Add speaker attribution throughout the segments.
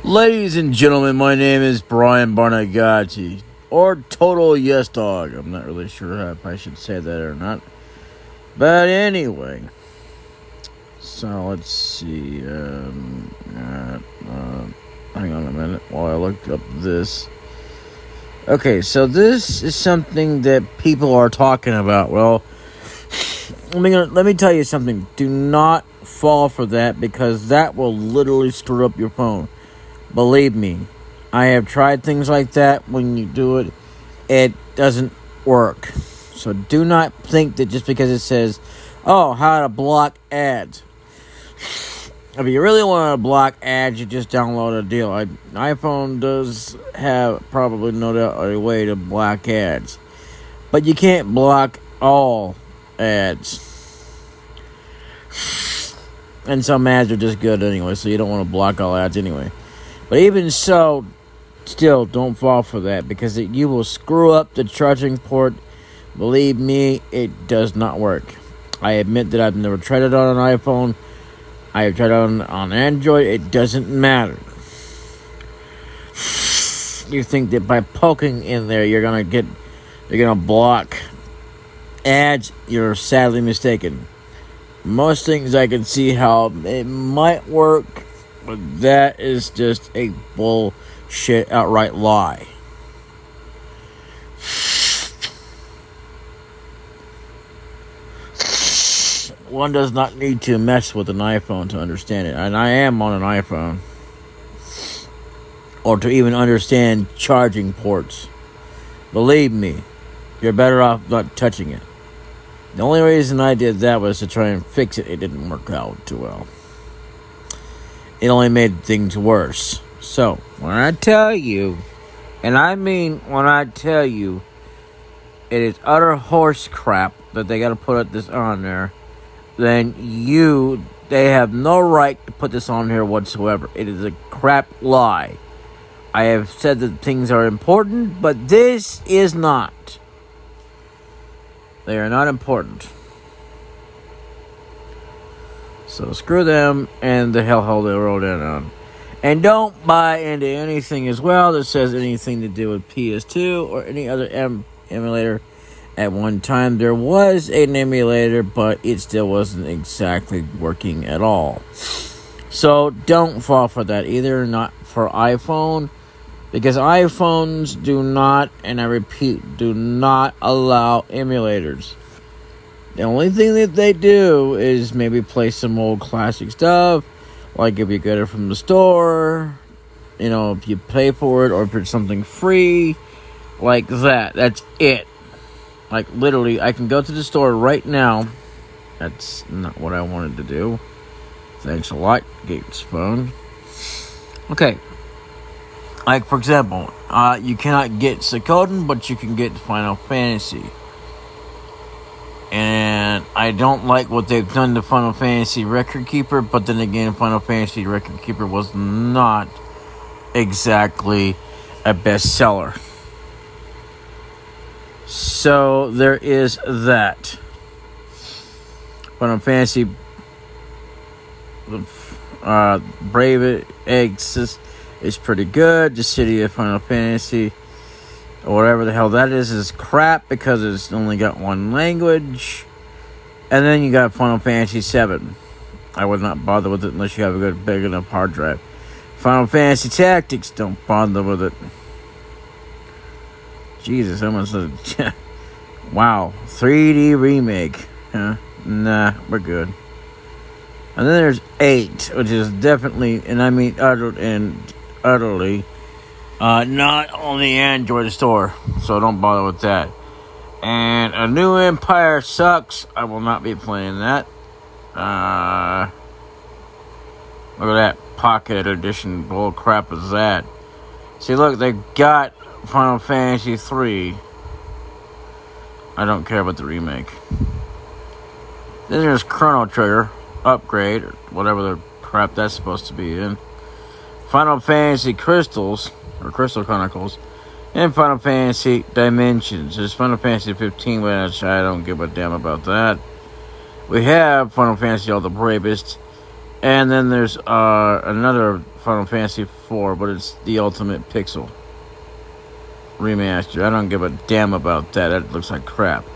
Speaker 1: Ladies and gentlemen, my name is Brian Barnagati, or Total Yes Dog. I'm not really sure if I should say that or not. But anyway, so let's see. Hang on a minute while I look up this. Okay, so this is something that people are talking about. Well, let me tell you something. Do not fall for that, because that will literally screw up your phone. Believe me, I have tried things like that. When you do it, it doesn't work. So do not think that just because it says, oh, how to block ads. If you really want to block ads, you just download a deal. iPhone does have probably no doubt a way to block ads. But you can't block all ads. And some ads are just good anyway, so you don't want to block all ads anyway. But even so, still, don't fall for that, because you will screw up the charging port. Believe me, it does not work. I admit that I've never tried it on an iPhone. I have tried it on Android. It doesn't matter. You think that by poking in there, you're gonna block ads? You're sadly mistaken. Most things I can see how it might work, but that is just a bullshit outright lie. One does not need to mess with an iPhone to understand it. And I am on an iPhone. Or to even understand charging ports. Believe me, you're better off not touching it. The only reason I did that was to try and fix it. It didn't work out too well. It only made things worse. So, when I tell you, and I mean when I tell you, it is utter horse crap that they gotta put this on there, then they have no right to put this on here whatsoever. It is a crap lie. I have said that things are important, but this is not. They are not important. So screw them and the hell they wrote it on. And don't buy into anything as well that says anything to do with PS2 or any other emulator. At one time there was an emulator, but it still wasn't exactly working at all. So don't fall for that either, not for iPhone. Because iPhones do not, and I repeat, do not allow emulators. The only thing that they do is maybe play some old classic stuff, like if you get it from the store, if you pay for it, or if it's something free, like that. That's it. Like, literally, I can go to the store right now. That's not what I wanted to do. Thanks a lot, Gates phone. Okay. Like, for example, you cannot get Suikoden, but you can get Final Fantasy. And I don't like what they've done to Final Fantasy Record Keeper, but then again, Final Fantasy Record Keeper was not exactly a bestseller. So there is that. Final Fantasy Brave Exorcist is pretty good. The City of Final Fantasy, or whatever the hell that is crap, because it's only got one language. And then you got Final Fantasy 7. I would not bother with it unless you have a good big enough hard drive. Final Fantasy Tactics, don't bother with it. Jesus, someone said, wow, 3D remake. Huh? Nah, we're good. And then there's 8, which is definitely, and I mean utterly, not on the Android store, so don't bother with that. And A New Empire sucks. I will not be playing that. Look at that pocket edition. Bull crap is that? See, look, they got Final Fantasy 3. I don't care about the remake. Then there's Chrono Trigger Upgrade, or whatever the crap that's supposed to be in. Final Fantasy Crystals, or Crystal Chronicles, and Final Fantasy Dimensions. There's Final Fantasy 15, which I don't give a damn about that. We have Final Fantasy All the Bravest, And then there's another Final Fantasy IV, but it's the Ultimate Pixel remaster. I don't give a damn about that. That looks like crap.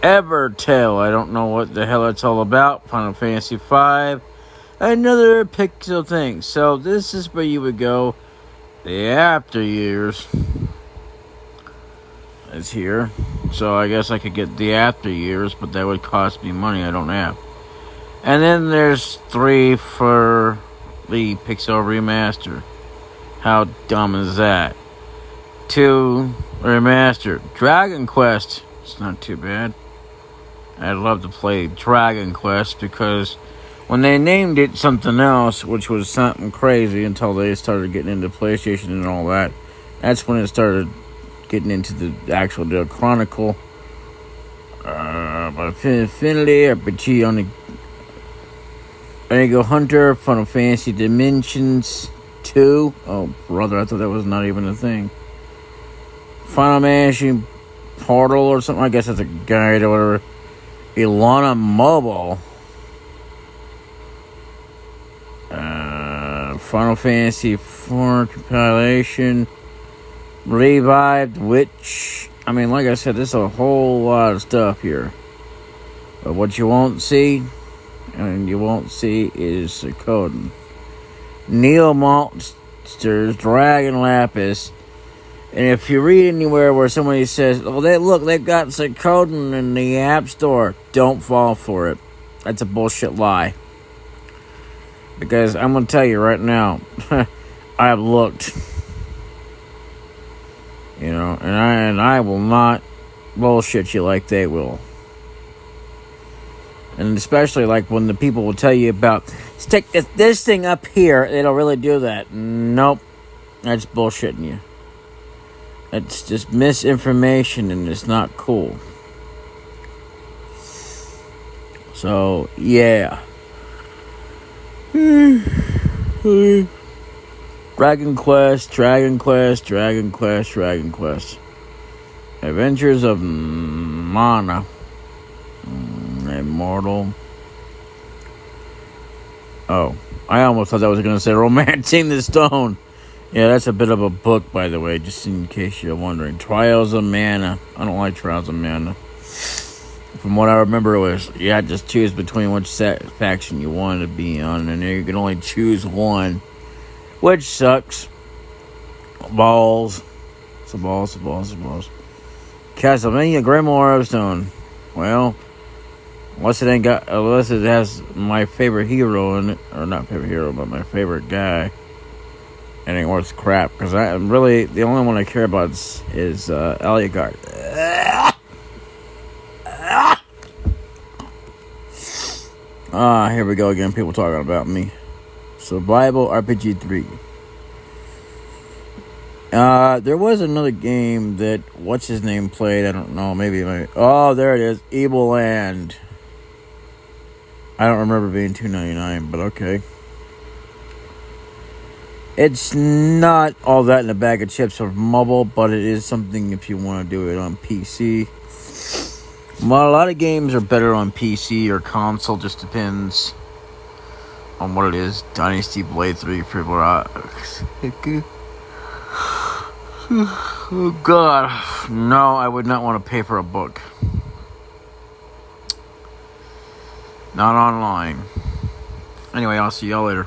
Speaker 1: Evertale, I don't know what the hell it's all about. Final Fantasy V, another pixel thing. So this is where you would go. The after years is here. So I guess I could get the after years, but that would cost me money I don't have. And then there's 3 for the Pixel Remaster. How dumb is that? 2 Remaster. Dragon Quest. It's not too bad. I'd love to play Dragon Quest because when they named it something else, which was something crazy until they started getting into PlayStation and all that, that's when it started getting into the actual Chronicle. Infinity, RPG on the Ego Hunter, Final Fantasy Dimensions 2. Oh, brother, I thought that was not even a thing. Final Fantasy Portal or something. I guess that's a guide or whatever. Ilana Mobile. Final Fantasy 4 compilation. Revived Witch. I mean, like I said, there's a whole lot of stuff here. But what you won't see, is the coding. Neo Monsters, Dragon Lapis. And if you read anywhere where somebody says, "Oh, they've got some coding in the App Store," don't fall for it. That's a bullshit lie. Because I'm gonna tell you right now, I have looked, and I will not bullshit you like they will. And especially like when the people will tell you about stick this thing up here, it'll really do that. Nope, that's bullshitting you. It's just misinformation and it's not cool. So, yeah. Dragon Quest. Adventures of Mana. Immortal. Oh, I almost thought that was going to say Romancing the Stone. Yeah, that's a bit of a book, by the way, just in case you're wondering. Trials of Mana. I don't like Trials of Mana. From what I remember, it was you had to choose between which faction you wanted to be on, and you could only choose one, which sucks. Balls. Castlevania Grimoire of Stone. Well, unless it has my favorite hero in it, or not favorite hero, but my favorite guy. It ain't worth crap, because I'm really, the only one I care about is Eliagard. Here we go again, people talking about me. Survival RPG 3. There was another game that, what's his name played, I don't know, maybe, oh, there it is, Evil Land. I don't remember being $2.99, but okay. It's not all that in a bag of chips or mobile, but it is something if you want to do it on PC. Well, a lot of games are better on PC or console, just depends on what it is. Dynasty Blade 3 for oh God, no, I would not want to pay for a book. Not online. Anyway, I'll see y'all later.